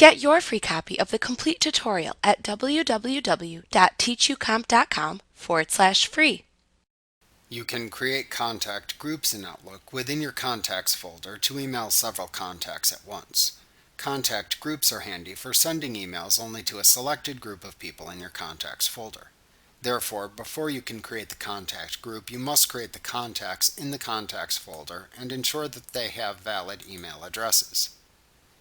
Get your free copy of the complete tutorial at www.teachucomp.com/free. You can create contact groups in Outlook within your Contacts folder to email several contacts at once. Contact groups are handy for sending emails only to a selected group of people in your Contacts folder. Therefore, before you can create the contact group, you must create the contacts in the Contacts folder and ensure that they have valid email addresses.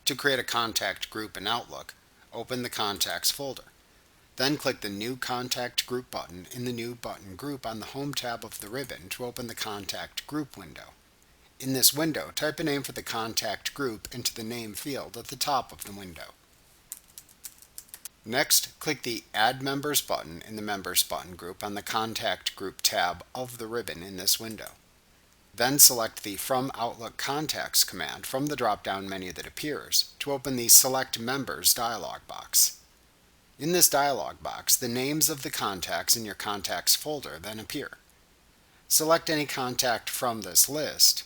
To create a contact group in Outlook, open the Contacts folder. Then click the New Contact Group button in the New Button group on the Home tab of the ribbon to open the Contact Group window. In this window, type a name for the contact group into the name field at the top of the window. Next, click the Add Members button in the Members button group on the Contact Group tab of the ribbon in this window. Then select the From Outlook Contacts command from the drop-down menu that appears to open the Select Members dialog box. In this dialog box, the names of the contacts in your Contacts folder then appear. Select any contact from this list,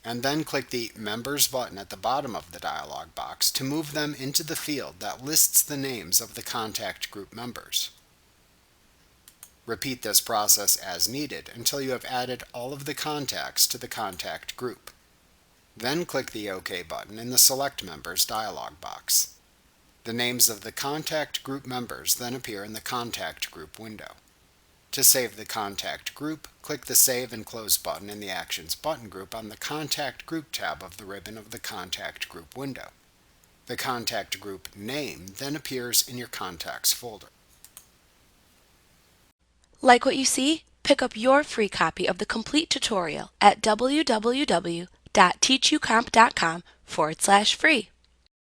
and then click the Members button at the bottom of the dialog box to move them into the field that lists the names of the contact group members. Repeat this process as needed until you have added all of the contacts to the contact group. Then click the OK button in the Select Members dialog box. The names of the contact group members then appear in the Contact Group window. To save the contact group, click the Save and Close button in the Actions button group on the Contact Group tab of the ribbon of the Contact Group window. The contact group name then appears in your Contacts folder. Like what you see? Pick up your free copy of the complete tutorial at www.teachucomp.com/free.